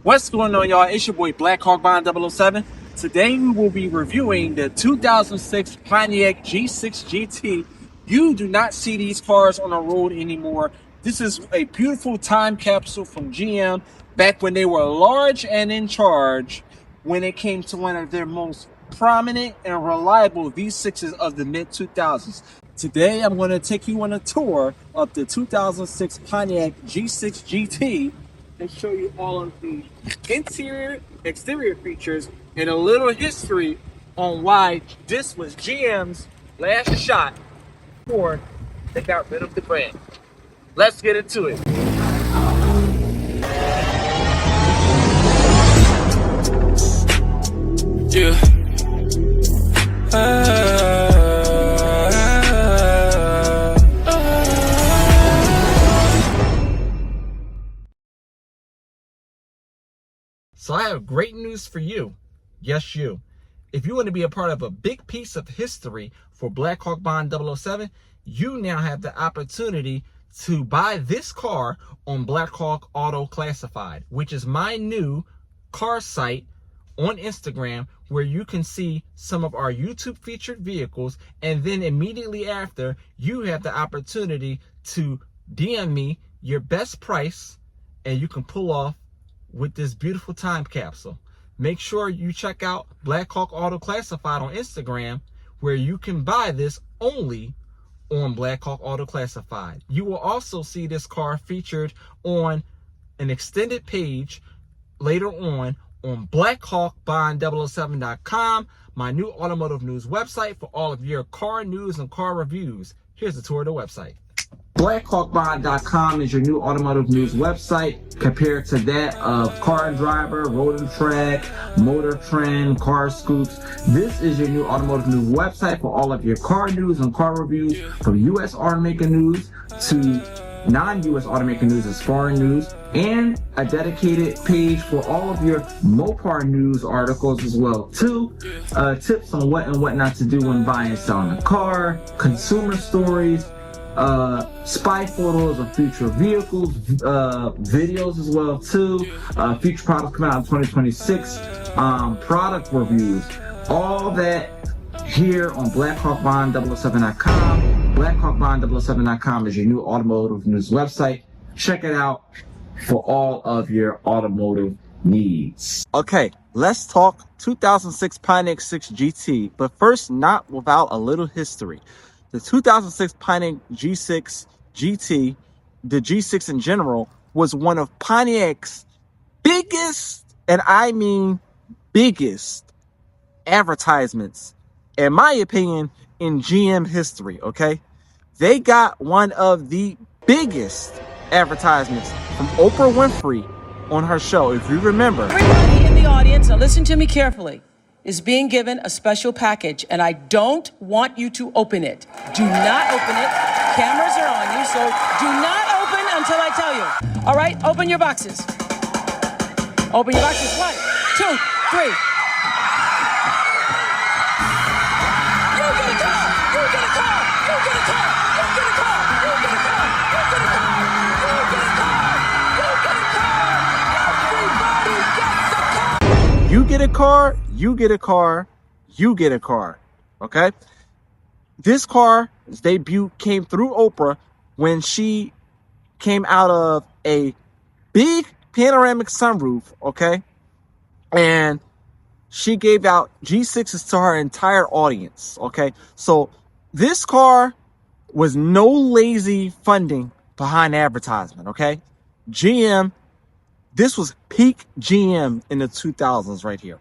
What's going on, y'all? It's your boy Blackhawk Bond 007. Today we will be reviewing the 2006 Pontiac G6 GT. You do not see these cars on the road anymore. This is a beautiful time capsule from GM back when they were large and in charge when it came to one of their most prominent and reliable V6s of the mid-2000s. Today I'm going to take you on a tour of the 2006 Pontiac G6 GT and show you all of the interior, exterior features, and a little history on why this was GM's last shot before they got rid of the brand. Let's get into it. Yeah. So I have great news for you. Yes, you. If you want to be a part of a big piece of history for Blackhawk Bond 007, you now have the opportunity to buy this car on Blackhawk Auto Classified, which is my new car site on Instagram where you can see some of our YouTube featured vehicles, and then immediately after you have the opportunity to DM me your best price and you can pull off with this beautiful time capsule. Make sure you check out Blackhawk Auto Classified on Instagram where you can buy this only on Blackhawk Auto Classified. You will also see this car featured on an extended page later on blackhawkbond007.com, my new automotive news website for all of your car news and car reviews. Here's a tour of the website. Blackhawkbond.com is your new automotive news website compared to that of Car and Driver, Road and Track, Motor Trend, Car Scoops. This is your new automotive news website for all of your car news and car reviews, from U.S. automaker news to non-U.S. automaker news as foreign news, and a dedicated page for all of your Mopar news articles as well too. Tips on what and what not to do when buying and selling a car, consumer stories, spy photos of future vehicles, videos as well too, future products coming out in 2026, product reviews, all that here on blackhawkbond007.com. blackhawkbond007.com is your new automotive news website. Check it out for all of your automotive needs. Okay, let's talk 2006 Pontiac 6 GT, but first, not without a little history. The 2006 Pontiac G6 GT, the G6 in general, was one of Pontiac's biggest, and I mean biggest, advertisements, in my opinion, in GM history, okay? They got one of the biggest advertisements from Oprah Winfrey on her show, if you remember. Everybody in the audience, now listen to me carefully, is being given a special package, and I don't want you to open it. Do not open it. Cameras are on you, so do not open until I tell you. All right, open your boxes. Open your boxes. 1, 2, 3. You get a car. You get a car. You get a car. You get a car. You get a car. You get a car. You get a car. You get a car. Everybody gets a car. You get a car, you get a car, you get a car, okay? This car's debut came through Oprah when she came out of a big panoramic sunroof, okay? And she gave out G6s to her entire audience, okay? So this car was no lazy funding behind advertisement, okay? GM, this was peak GM in the 2000s right here.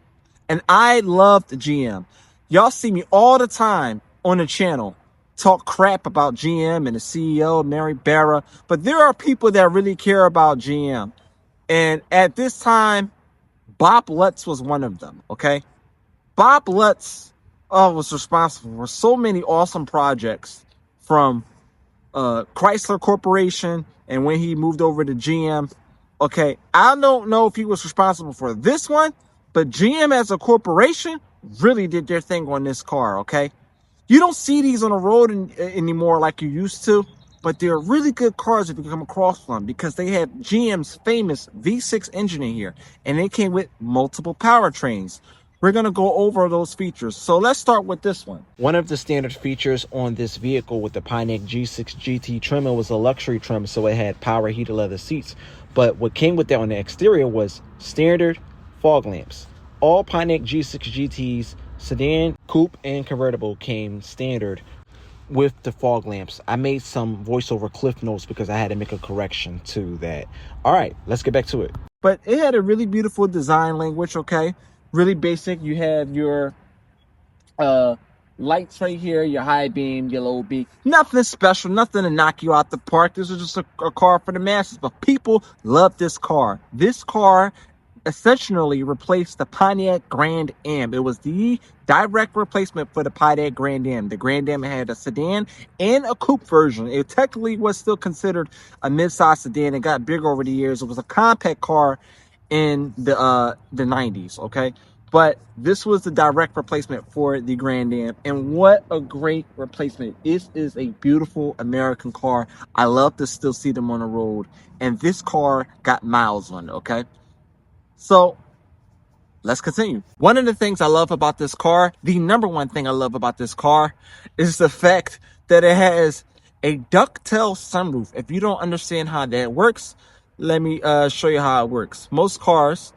And I loved GM. Y'all see me all the time on the channel talk crap about GM and the CEO, Mary Barra. But there are people that really care about GM. And at this time, Bob Lutz was one of them, okay? Bob Lutz was responsible for so many awesome projects from Chrysler Corporation, and when he moved over to GM. Okay, I don't know if he was responsible for this one, but GM as a corporation really did their thing on this car, okay? You don't see these on the road anymore like you used to. but they're really good cars if you come across them because they had GM's famous V6 engine in here, and they came with multiple powertrains. We're going to go over those features. So let's start with this one. One of the standard features on this vehicle with the Pontiac G6 GT trim, it was a luxury trim, so it had power heated leather seats. But what came with that on the exterior was standard fog lamps. All Pontiac G6 GTs, sedan, coupe, and convertible came standard with the fog lamps. I made some voiceover cliff notes because I had to make a correction to that. All right, let's get back to it. But it had a really beautiful design language, okay? Really basic. You have your lights right here, your high beam, your low beam. Nothing special, nothing to knock you out the park. This is just a car for the masses, but people love this car. This car essentially replaced the Pontiac Grand Am. It was the direct replacement for the Pontiac Grand Am. The Grand Am had a sedan and a coupe version. It technically was still considered a mid-size sedan. It got bigger over the years. It was a compact car in the 90s, okay? But this was the direct replacement for the Grand Am, and what a great replacement. This is a beautiful American car. I love to still see them on the road, and this car got miles on it, okay? So let's continue. One of the things I love about this car, the number one thing I love about this car, is the fact that it has a ducktail sunroof. If you don't understand how that works, let me show you how it works. Most cars,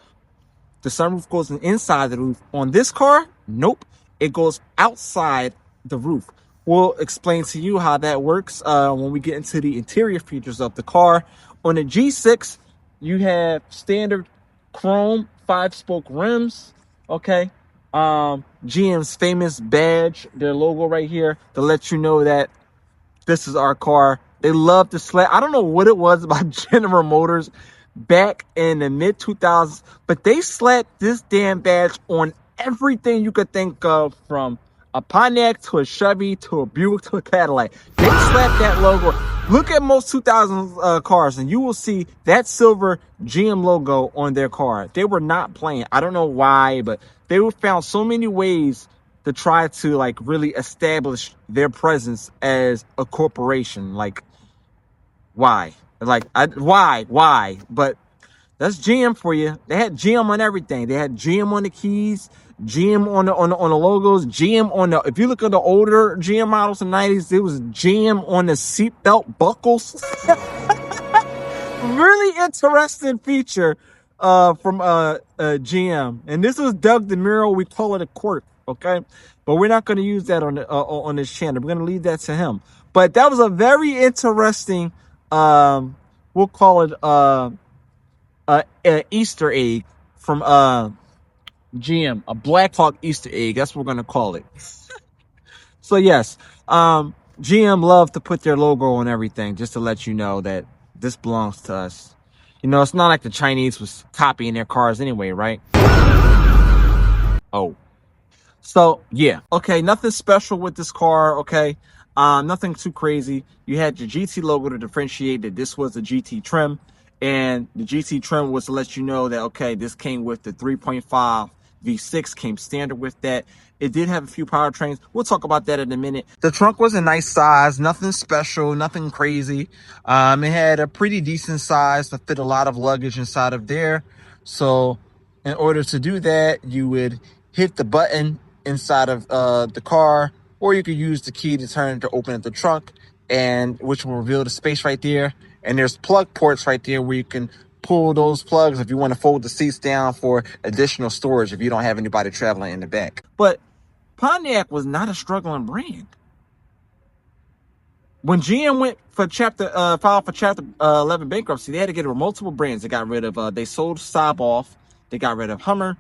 the sunroof goes inside the roof. On this car, nope, it goes outside the roof. We'll explain to you how that works when we get into the interior features of the car. On the G6, you have standard chrome 5-spoke rims, okay? GM's famous badge, their logo right here, to let you know that this is our car. They love to slap. I don't know what it was about General Motors back in the mid 2000s, but they slapped this damn badge on everything you could think of, from a Pontiac to a Chevy to a Buick to a Cadillac. They slapped that logo. Look at most 2000 cars and you will see that silver GM logo on their car. They were not playing. I don't know why, but they found so many ways to try to like really establish their presence as a corporation. Like, why? Like, why? But that's GM for you. They had GM on everything. They had GM on the keys, GM on the logos, GM on the. If you look at the older GM models in the 90s, it was GM on the seatbelt buckles. Really interesting feature from GM. And this was Doug DeMuro. We call it a quirk, okay? But we're not going to use that on this channel. We're going to leave that to him. But that was a very interesting, we'll call it an Easter egg from GM, a Blackhawk Easter egg. That's what we're going to call it. So yes, GM loved to put their logo on everything just to let you know that this belongs to us. You know, it's not like the Chinese was copying their cars anyway, right? Oh. So, yeah. Okay, nothing special with this car, okay? Nothing too crazy. You had your GT logo to differentiate that this was a GT trim. And the GT trim was to let you know that, okay, this came with the 3.5 V6, came standard with that. It did have a few powertrains. We'll talk about that in a minute. The trunk was a nice size, nothing special, nothing crazy. It had a pretty decent size to fit a lot of luggage inside of there. So in order to do that, you would hit the button inside of the car, or you could use the key to turn to open up the trunk, and which will reveal the space right there. And there's plug ports right there where you can pull those plugs if you want to fold the seats down for additional storage if you don't have anybody traveling in the back. But Pontiac was not a struggling brand. When GM went for filed for Chapter 11 bankruptcy, they had to get rid of multiple brands. They got rid of, they sold Saab off. They got rid of Hummer.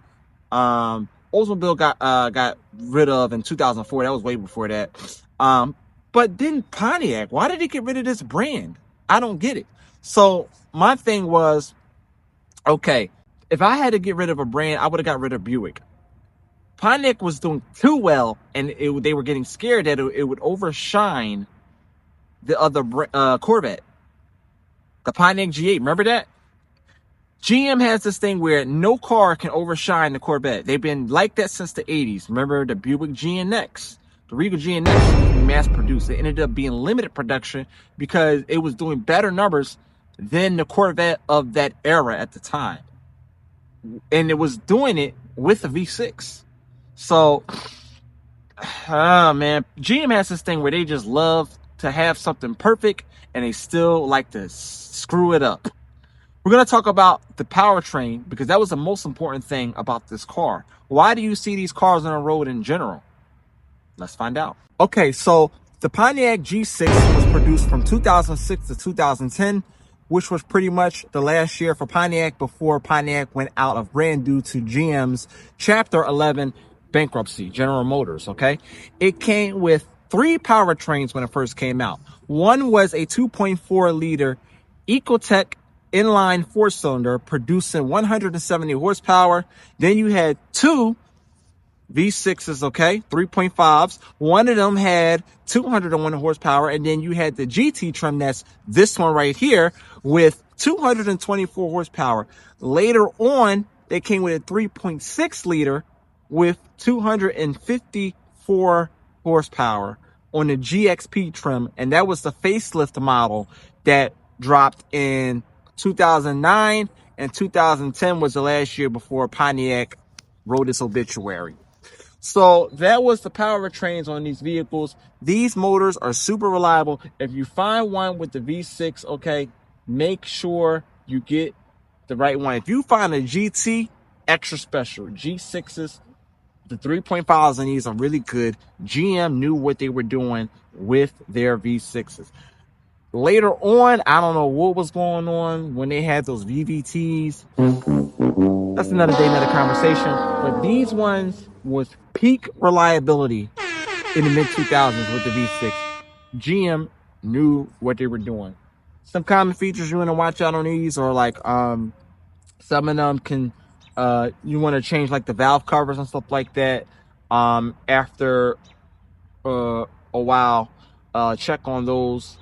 Oldsmobile got rid of in 2004. That was way before that. But then Pontiac, why did he get rid of this brand? I don't get it. So my thing was, okay, if I had to get rid of a brand, I would have got rid of Buick. Pontiac was doing too well, and they were getting scared that it would overshine the other Corvette, the Pontiac G8. Remember that? GM has this thing where no car can overshine the Corvette. They've been like that since the 80s. Remember the Buick GNX? The Regal GNX was mass produced. It ended up being limited production because it was doing better numbers than the Corvette of that era at the time. And it was doing it with a V6. So, man, GM has this thing where they just love to have something perfect and they still like to screw it up. We're going to talk about the powertrain because that was the most important thing about this car. Why do you see these cars on the road in general? Let's find out. Okay, so the Pontiac G6 was produced from 2006 to 2010, which was pretty much the last year for Pontiac before Pontiac went out of brand due to GM's Chapter 11 bankruptcy, General Motors, okay? It came with 3 powertrains when it first came out. One was a 2.4 liter Ecotec inline 4-cylinder producing 170 horsepower. Then you had 2 V6s, okay, 3.5s. One of them had 201 horsepower, and then you had the GT trim, that's this one right here, with 224 horsepower. Later on, they came with a 3.6 liter with 254 horsepower on the GXP trim, and that was the facelift model that dropped in 2009, and 2010 was the last year before Pontiac wrote its obituary. So that was the powertrains on these vehicles. These motors are super reliable. If you find one with the V6, okay, make sure you get the right one. If you find a GT, extra special. G6s, the 3.5s on these are really good. GM knew what they were doing with their V6s. Later on, I don't know what was going on when they had those VVTs. That's another day, another conversation. But these ones was peak reliability in the mid-2000s with the V6. GM knew what they were doing. Some common features you want to watch out on these are like some of them can you want to change like the valve covers and stuff like that after a while. Check on those.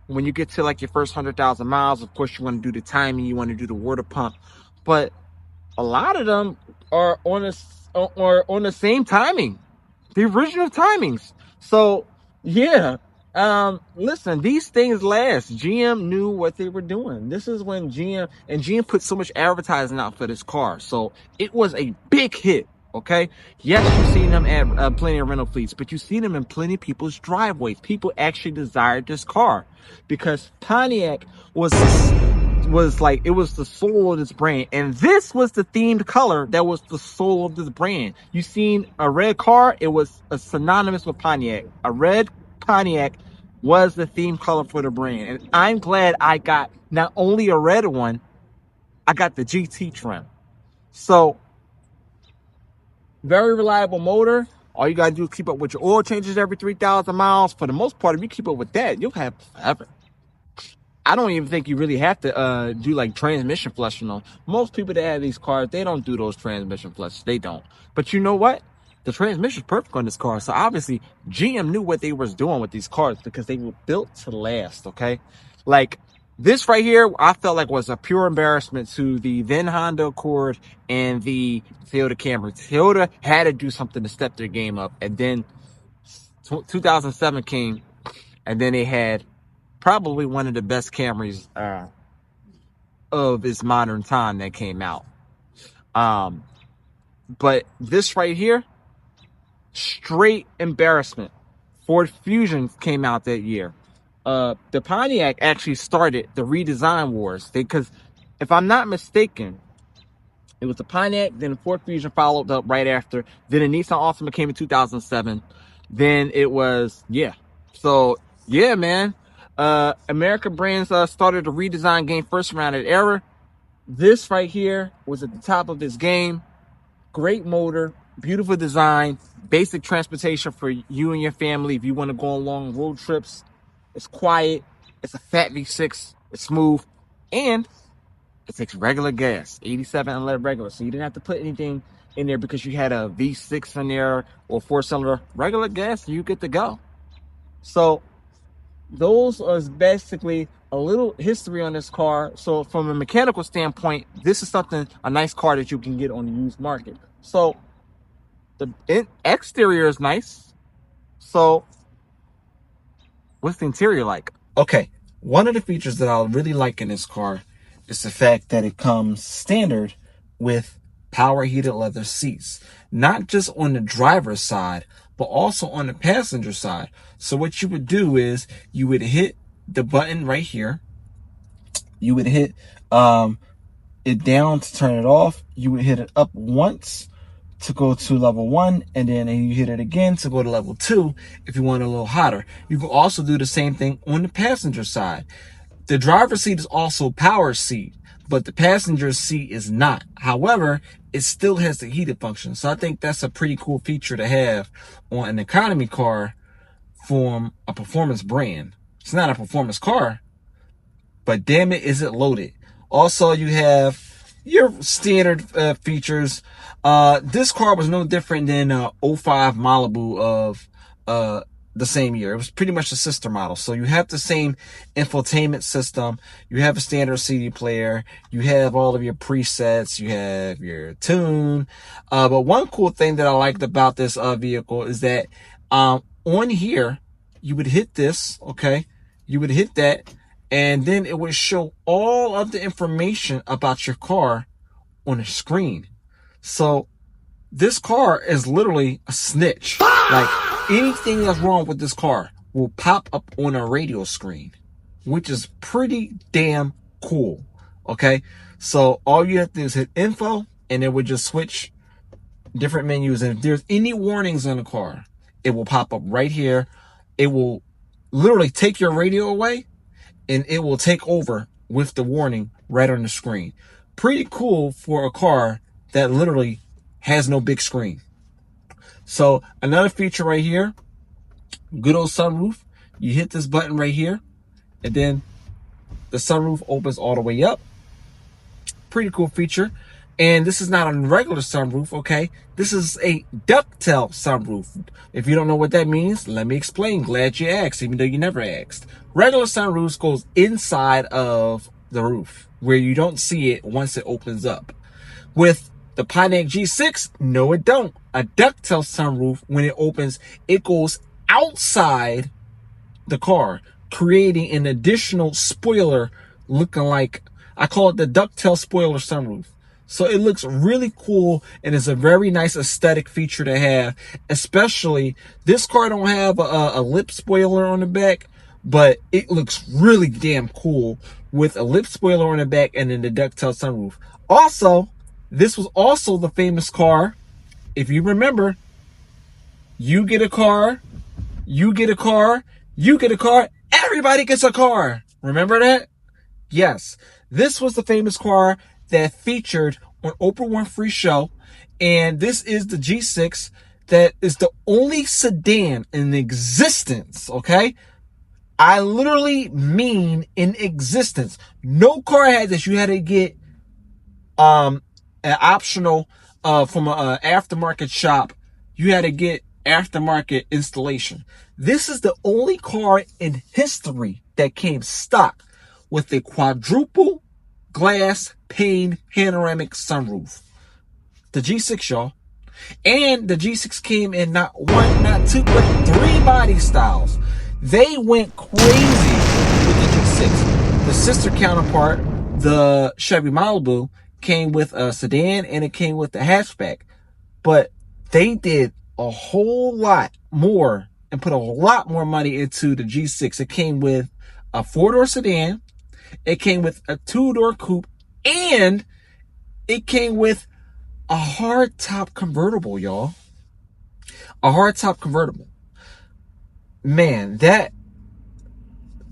When you get to like your first 100,000 miles, of course you want to do the timing, you want to do the water pump, but a lot of them are on the same timing, the original timings. So yeah, listen, these things last. GM knew what they were doing. This is when GM put so much advertising out for this car, so it was a big hit. Okay, yes, you've seen them at plenty of rental fleets, but you see them in plenty of people's driveways. People actually desired this car because Pontiac was like, it was the soul of this brand, and this was the themed color that was the soul of this brand. You seen a red car, it was synonymous with Pontiac. A red Pontiac was the theme color for the brand, and I'm glad I got not only a red one, I got the GT trim. So very reliable motor. All you gotta do is keep up with your oil changes every 3,000 miles. For the most part, if you keep up with that, you'll have forever. I don't even think you really have to do like transmission flushing on. Most people that have these cars, they don't do those transmission flushes. They don't. But you know what? The transmission's perfect on this car. So obviously, GM knew what they was doing with these cars because they were built to last, okay? Like, this right here, I felt like was a pure embarrassment to the then Honda Accord and the Toyota Camry. Toyota had to do something to step their game up. And then 2007 came, and then they had probably one of the best Camrys of its modern time that came out. But this right here, straight embarrassment. Ford Fusion came out that year. The Pontiac actually started the redesign wars because if I'm not mistaken, it was the Pontiac, then the Ford Fusion followed up right after, then the Nissan Altima came in 2007, then it was, yeah. So yeah, man, American brands started the redesign game first around that era. This right here was at the top of this game. Great motor, beautiful design, basic transportation for you and your family if you want to go on long road trips. It's quiet, it's a fat V6, it's smooth, and it takes regular gas, 87 and lead regular. So you didn't have to put anything in there because you had a V6 in there or 4-cylinder. Regular gas, you get to go. So those are basically a little history on this car. So from a mechanical standpoint, this is a nice car that you can get on the used market. So the exterior is nice. So what's the interior like? Okay, one of the features that I really like in this car is the fact that it comes standard with power heated leather seats, not just on the driver's side, but also on the passenger side. So what you would do is you would hit the button right here. You would hit it down to turn it off. You would hit it up once to go to level 1, and then you hit it again to go to level 2 if you want it a little hotter. You can also do the same thing on the passenger side. The driver's seat is also power seat, but the passenger seat is not. However, it still has the heated function. So I think that's a pretty cool feature to have on an economy car from a performance brand. It's not a performance car, but damn it, is it loaded. Also, you have your standard features. This car was no different than 05 Malibu of the same year. It was pretty much a sister model. So you have the same infotainment system. You have a standard CD player. You have all of your presets. You have your tune. But one cool thing that I liked about this vehicle is that on here, you would hit this, okay? You would hit that, and then it would show all of the information about your car on the screen. So this car is literally a snitch. Like, anything that's wrong with this car will pop up on a radio screen, which is pretty damn cool. Okay, so all you have to do is hit info, and it would just switch different menus. And if there's any warnings on the car, it will pop up right here. It will literally take your radio away, and it will take over with the warning right on the screen. Pretty cool for a car that literally has no big screen. So another feature right here, good old sunroof. You hit this button right here, and then the sunroof opens all the way up. Pretty cool feature. And this is not a regular sunroof, okay? This is a ducktail sunroof. If you don't know what that means, let me explain. Glad you asked, even though you never asked. Regular sunroofs goes inside of the roof, where you don't see it once it opens up. With the Pontiac G6, no it don't. A ducktail sunroof, when it opens, it goes outside the car, creating an additional spoiler looking like, I call it the ducktail spoiler sunroof. So it looks really cool, and it's a very nice aesthetic feature to have. Especially, this car don't have a lip spoiler on the back, but it looks really damn cool with a lip spoiler on the back and then the ducktail sunroof. Also, this was also the famous car. If you remember, you get a car, you get a car, you get a car, everybody gets a car. Remember that? Yes. This was the famous car that featured on Oprah Winfrey's show. And this is the G6 that is the only sedan in existence, okay? I literally mean in existence. No car had this. You had to get an optional from an aftermarket shop. You had to get aftermarket installation. This is the only car in history that came stock with a quadruple glass pane panoramic sunroof. The G6, y'all. And the G6 came in not one, not two, but 3 body styles. They went crazy with the G6. The sister counterpart, the Chevy Malibu, came with a sedan and it came with the hatchback. But they did a whole lot more and put a lot more money into the G6. It came with a 4-door sedan. It came with a 2-door coupe, and it came with a hardtop convertible, y'all. A hardtop convertible. Man, that,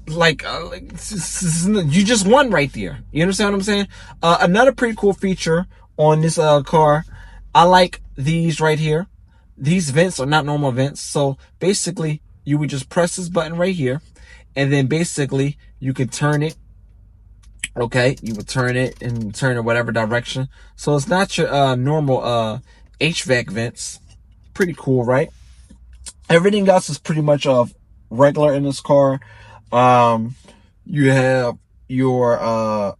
you just won right there. You understand what I'm saying? Another pretty cool feature on this car, I like these right here. These vents are not normal vents. So basically, you would just press this button right here, and then basically you can turn it. Okay, you would turn it and turn it whatever direction. So it's not your normal HVAC vents. Pretty cool, right? Everything else is pretty much regular in this car. You have your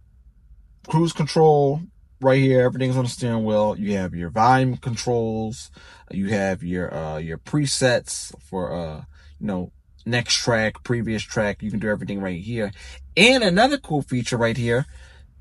cruise control, right here, everything's on the steering wheel. You have your volume controls. You have your presets for next track, previous track. You can do everything right here. And another cool feature right here,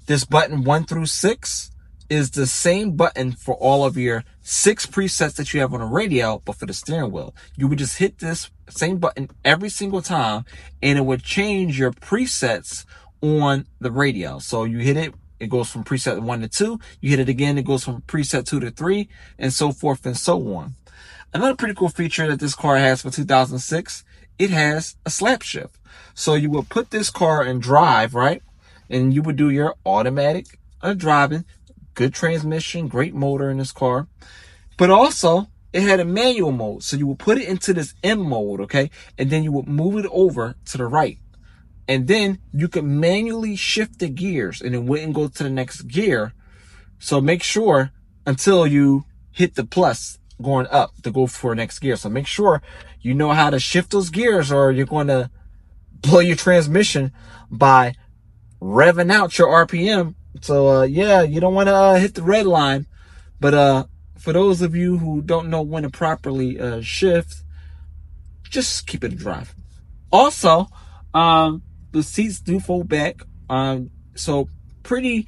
this button 1 through 6 is the same button for all of your 6 presets that you have on the radio, but for the steering wheel. You would just hit this same button every single time, and it would change your presets on the radio. So you hit it, it goes from preset 1 to 2. You hit it again, it goes from preset 2 to 3, and so forth and so on. Another pretty cool feature that this car has for 2006, it has a slap shift. So you will put this car in drive, right? And you would do your automatic driving, good transmission, great motor in this car. But also, it had a manual mode. So you would put it into this M mode, okay? And then you would move it over to the right. And then you could manually shift the gears and it wouldn't go to the next gear. So make sure until you hit the plus going up to go for next gear. So make sure you know how to shift those gears or you're going to blow your transmission by revving out your RPM. So yeah, you don't want to hit the red line. But for those of you who don't know when to properly shift, just keep it in drive. Also, the seats do fold back. So pretty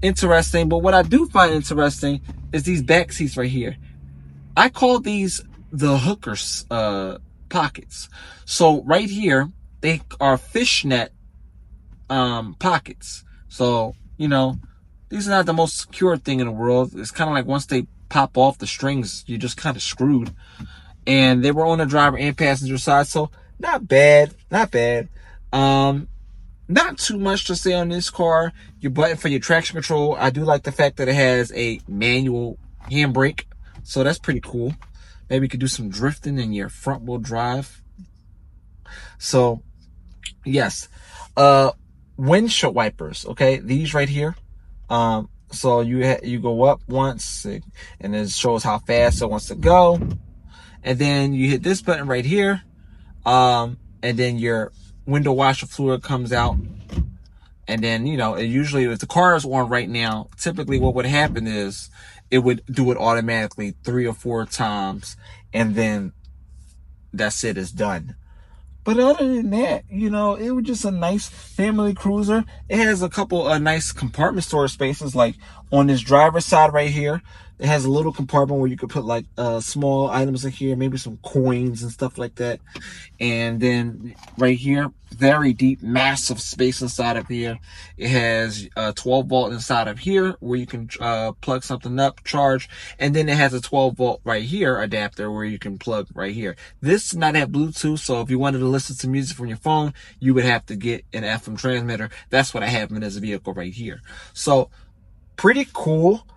interesting. But what I do find interesting is these back seats right here. I call these the hookers pockets. So right here, they are fishnet pockets. So, these are not the most secure thing in the world. It's kind of like once they pop off the strings, you're just kind of screwed. And they were on the driver and passenger side, so not bad, not bad. Not too much to say on this car. Your button for your traction control, I do like the fact that it has a manual handbrake, so that's pretty cool. Maybe you could do some drifting in your front wheel drive. So, yes. Windshield wipers, okay? These right here. So you go up once, and it shows how fast it wants to go. And then you hit this button right here. And then your window washer fluid comes out. And then, usually if the car is on right now, typically what would happen is it would do it automatically 3 or 4 times. And then that's it, it's done. But other than that, it was just a nice family cruiser. It has a couple of nice compartment storage spaces, like on this driver's side right here. It has a little compartment where you could put like small items in here, maybe some coins and stuff like that. And then right here, very deep, massive space inside of here. It has a 12 volt inside of here where you can plug something up, charge. And then it has a 12 volt right here adapter where you can plug right here. This does not have Bluetooth, so if you wanted to listen to music from your phone, you would have to get an FM transmitter. That's what I have in this vehicle right here. So pretty cool.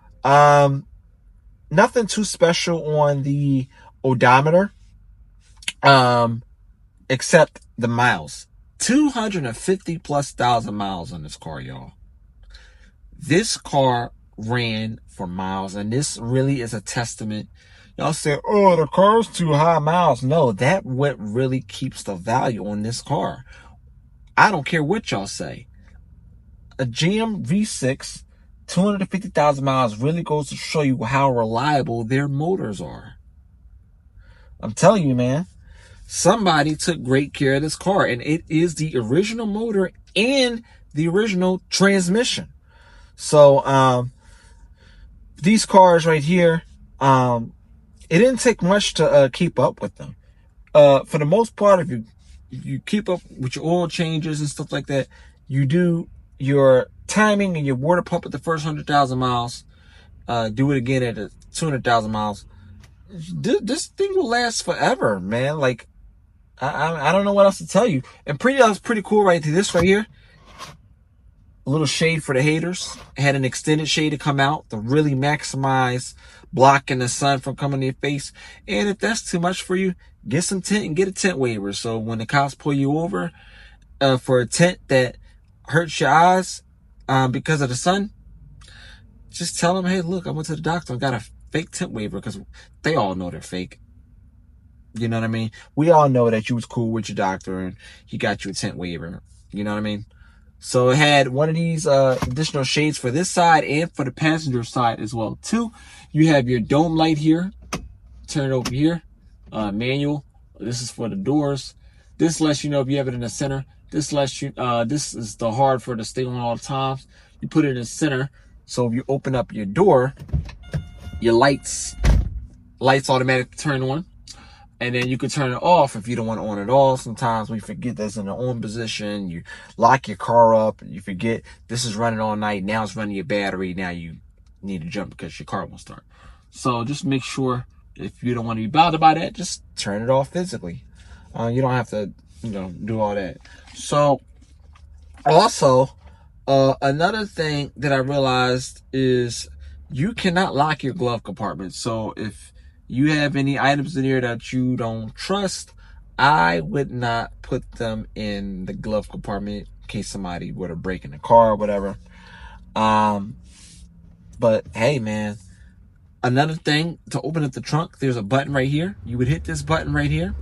Nothing too special on the odometer, except the miles. 250,000+ miles on this car, y'all. This car ran for miles, and this really is a testament. Y'all say, oh, the car's too high miles. No, that's what really keeps the value on this car. I don't care what y'all say. A GM V6, 250,000 miles really goes to show you how reliable their motors are. I'm telling you, man. Somebody took great care of this car, and it is the original motor and the original transmission. So, these cars right here, it didn't take much to keep up with them. For the most part, if you keep up with your oil changes and stuff like that, you do your timing and your water pump at the first 100,000 miles, do it again at 200,000 miles. This thing will last forever, man. Like, I don't know what else to tell you. And pretty cool right there. This right here, a little shade for the haters. It had an extended shade to come out to really maximize blocking the sun from coming to your face. And if that's too much for you, get some tint and get a tint waiver. So when the cops pull you over for a tint that hurts your eyes because of the sun, just tell them, hey, look, I went to the doctor and got a fake tint waiver, because they all know they're fake. You know what I mean? We all know that you was cool with your doctor and he got you a tint waiver. You know what I mean? So it had one of these additional shades for this side and for the passenger side as well too. You have your dome light here. Turn it over here. Manual. This is for the doors. This lets you know if you have it in the center. This lets you, this is the hard for it to stay on all the times. You put it in the center. So if you open up your door, your lights automatically turn on. And then you can turn it off if you don't want it on at all. Sometimes we forget that's in the on position. You lock your car up. You forget this is running all night. Now it's running your battery. Now you need to jump because your car won't start. So just make sure if you don't want to be bothered by that, just turn it off physically. You don't have to, do all that. So also, another thing that I realized is you cannot lock your glove compartment. So if you have any items in here that you don't trust, I would not put them in the glove compartment in case somebody were to break in the car or whatever. But hey, man, another thing, to open up the trunk, there's a button right here. You would hit this button right here,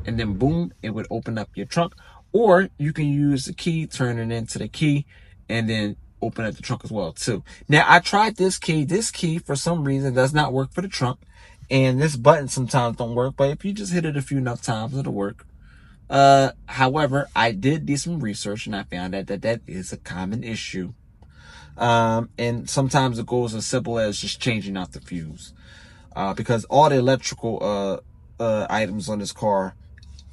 and then boom, it would open up your trunk. Or you can use the key, turn it into the key, and then open up the trunk as well too. Now, I tried this key. This key, for some reason, does not work for the trunk. And this button sometimes don't work, but if you just hit it a few enough times, it'll work. However, I did do some research and I found out that is a common issue. And sometimes it goes as simple as just changing out the fuse. Because all the electrical items on this car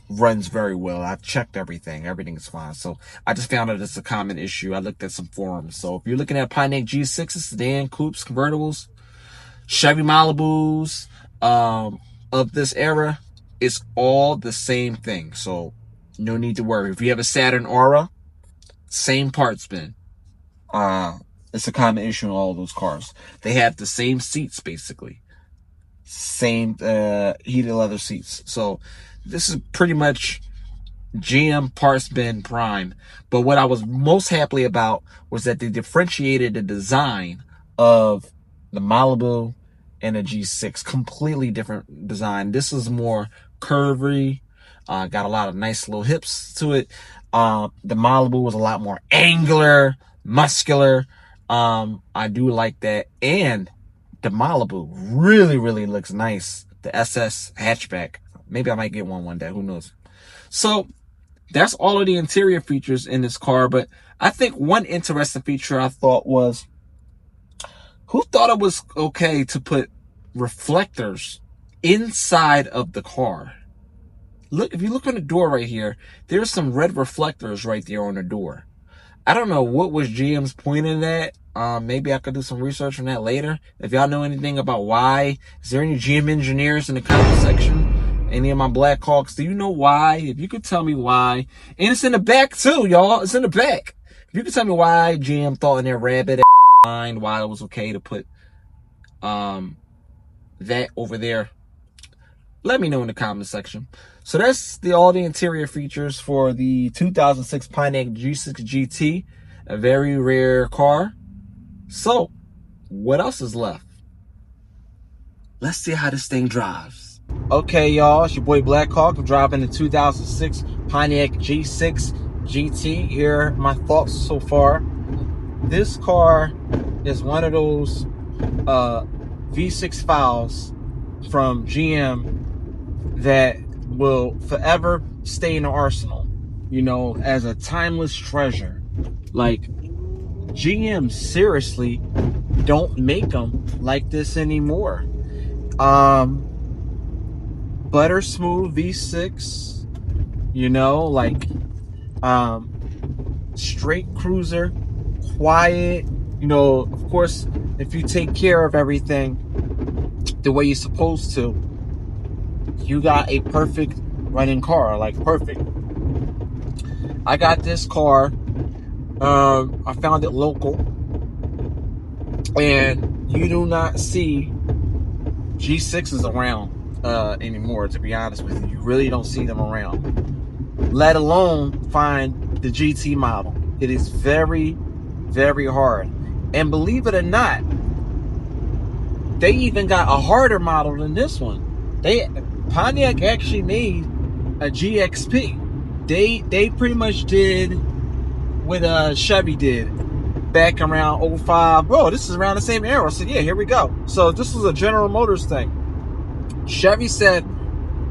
runs very well. I've checked everything. Everything's fine. So I just found out it's a common issue. I looked at some forums. So if you're looking at Pontiac G6s, sedan, coupes, convertibles, Chevy Malibus, of this era, it's all the same thing. So no need to worry. If you have a Saturn Aura, same parts bin. It's a common issue in all of those cars. They have the same seats, basically. Same heated leather seats. So this is pretty much GM parts bin prime. But what I was most happy about was that they differentiated the design of the Malibu and a G6. Completely different design. This is more curvy. Got a lot of nice little hips to it. The Malibu was a lot more angular, muscular. I do like that. And the Malibu really, really looks nice. The SS hatchback. Maybe I might get one day. Who knows? So that's all of the interior features in this car. But I think one interesting feature I thought was, who thought it was okay to put reflectors inside of the car? Look, if you look on the door right here, there's some red reflectors right there on the door. I don't know what was GM's point in that. Maybe I could do some research on that later. If y'all know anything about why, is there any GM engineers in the comment section? Any of my Blackhawks, do you know why? If you could tell me why. And it's in the back too, y'all. It's in the back. If you could tell me why GM thought in their rabbit mind why it was okay to put that over there, let me know in the comment section. So that's all the interior features for the 2006 Pontiac G6 GT, a very rare car. So what else is left? Let's see how this thing drives. Okay, y'all, it's your boy Blackhawk. I'm driving the 2006 Pontiac G6 GT. Here are my thoughts so far. This car is one of those V6 files from GM that will forever stay in the arsenal, as a timeless treasure. Like, GM seriously don't make them like this anymore. Butter smooth V6, straight cruiser, quiet. Of course, if you take care of everything the way you're supposed to, you got a perfect running car, perfect. I got this car. I found it local, and you do not see G6s around anymore. To be honest with you, you really don't see them around. Let alone find the GT model. It is very, very hard. And believe it or not, they even got a harder model than this one. Pontiac actually made a GXP. They pretty much did what Chevy did back around 05. Bro, this is around the same era. So yeah, here we go. So this was a General Motors thing. Chevy said,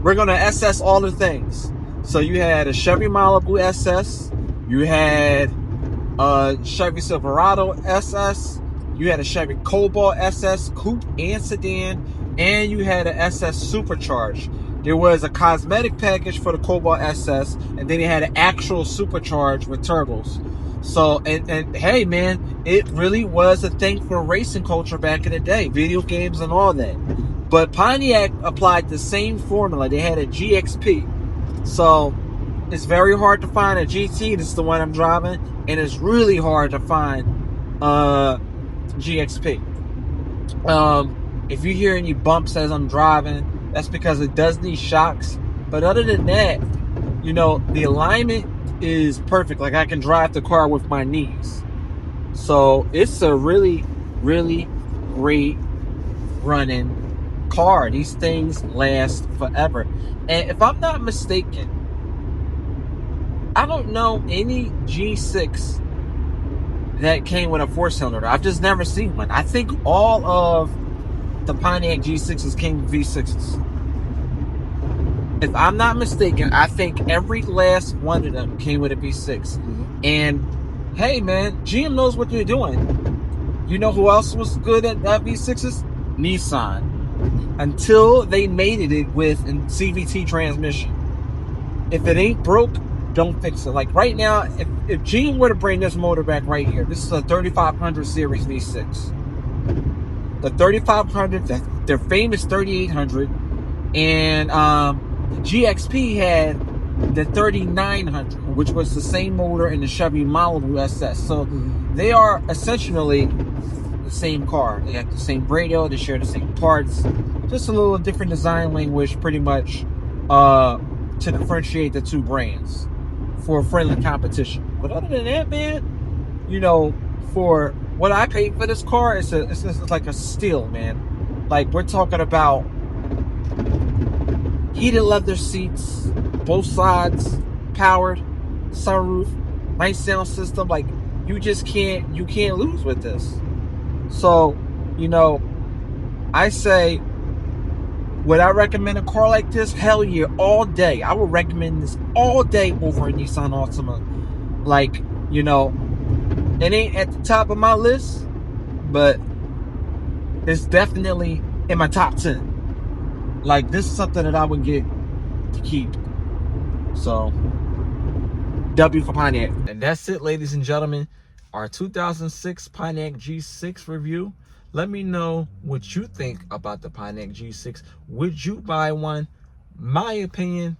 we're going to SS all the things. So you had a Chevy Malibu SS. You had a Chevy Silverado SS. You had a Chevy Cobalt SS coupe and sedan. And you had an SS Supercharged. There was a cosmetic package for the Cobalt SS. And then they had an actual Supercharged with turbos. So, and hey, man, it really was a thing for racing culture back in the day. Video games and all that. But Pontiac applied the same formula. They had a GXP. So it's very hard to find a GT. This is the one I'm driving. And it's really hard to find GXP. If you hear any bumps as I'm driving, that's because it does need shocks. But other than that, you know, the alignment is perfect. Like I can drive the car with my knees. So it's a really, really great running car. These things last forever. And if I'm not mistaken, I don't know any G6 that came with a 4-cylinder. I've just never seen one. I think all of the Pontiac G6s came with V6s. If I'm not mistaken, I think every last one of them came with a V6. And hey, man, GM knows what they're doing. You know who else was good at V6s? Nissan. Until they mated it with a CVT transmission. If it ain't broke, don't fix it. Like right now, if GM were to bring this motor back right here, this is a 3500 series V6. The 3500, their famous 3800, and GXP had the 3900, which was the same motor in the Chevy Malibu SS. So they are essentially the same car. They have the same radio, they share the same parts, just a little different design language pretty much to differentiate the two brands for friendly competition. But other than that, man, you know, for what I paid for this car, it's like a steal, man. Like we're talking about heated leather seats, both sides, powered, sunroof, nice sound system. Like you can't lose with this. So, you know, I say, would I recommend a car like this? Hell yeah, all day. I would recommend this all day over a Nissan Altima. Like, you know, it ain't at the top of my list, but it's definitely in my top 10. Like, this is something that I would get to keep. So, W for Pontiac. And that's it, ladies and gentlemen. Our 2006 Pontiac G6 review. Let me know what you think about the Pontiac G6. Would you buy one? My opinion,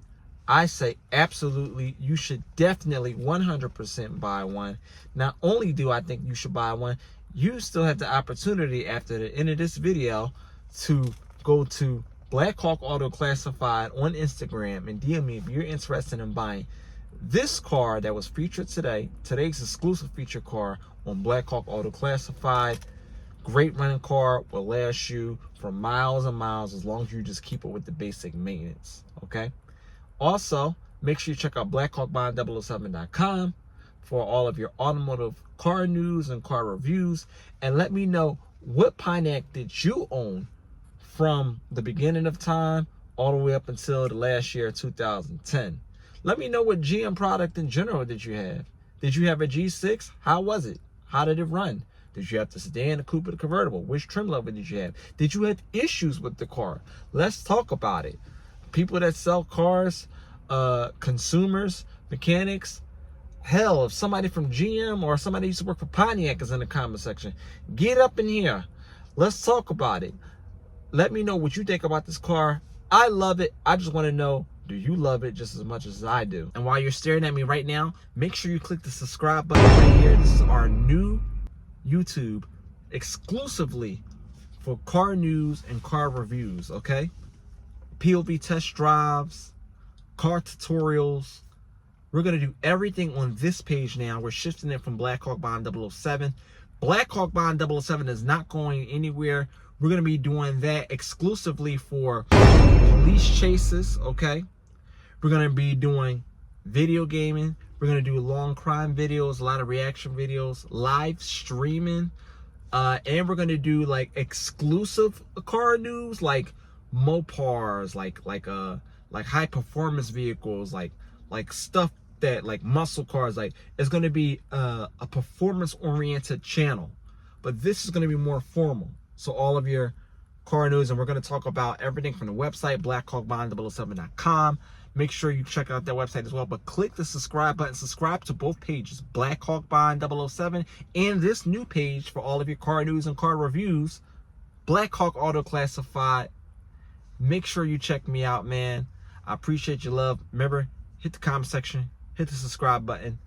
I say absolutely. You should definitely 100% buy one. Not only do I think you should buy one, you still have the opportunity after the end of this video to go to Blackhawk Auto Classified on Instagram and DM me if you're interested in buying this car that was featured today, today's exclusive feature car on Blackhawk Auto Classified. Great running car, will last you for miles and miles as long as you just keep it with the basic maintenance, okay? Also, make sure you check out blackhawkbond007.com for all of your automotive car news and car reviews. And let me know, what Pontiac did you own from the beginning of time all the way up until the last year, 2010. Let me know what GM product in general did you have. Did you have a G6? How was it? How did it run? Did you have the sedan, the coupe, or the convertible? Which trim level did you have? Did you have issues with the car? Let's talk about it. People that sell cars, consumers, mechanics, hell, if somebody from GM or somebody used to work for Pontiac is in the comment section, get up in here. Let's talk about it. Let me know what you think about this car. I love it. I just want to know, do you love it just as much as I do? And while you're staring at me right now, make sure you click the subscribe button right here. This is our new YouTube exclusively for car news and car reviews, okay? POV test drives, car tutorials. We're going to do everything on this page now. We're shifting it from Blackhawk Bond 007. Blackhawk Bond 007 is not going anywhere. We're going to be doing that exclusively for police chases, okay? We're going to be doing video gaming. We're going to do long crime videos, a lot of reaction videos, live streaming. And we're going to do like exclusive car news, like Mopars, like high performance vehicles, like stuff that like muscle cars. Like it's going to be a performance oriented channel, but this is going to be more formal. So all of your car news, and we're going to talk about everything from the website, blackhawkbond007.com. Make sure you check out that website as well, but click the subscribe button. Subscribe to both pages, blackhawkbond007, and this new page for all of your car news and car reviews, Blackhawk Auto Classified. Make sure you check me out, man. I appreciate your love. Remember, hit the comment section, hit the subscribe button,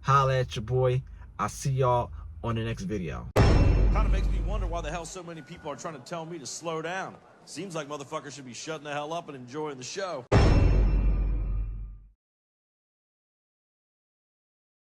holla at your boy. I'll see y'all on the next video. Kind of makes me wonder why the hell so many people are trying to tell me to slow down. Seems like motherfuckers should be shutting the hell up and enjoying the show.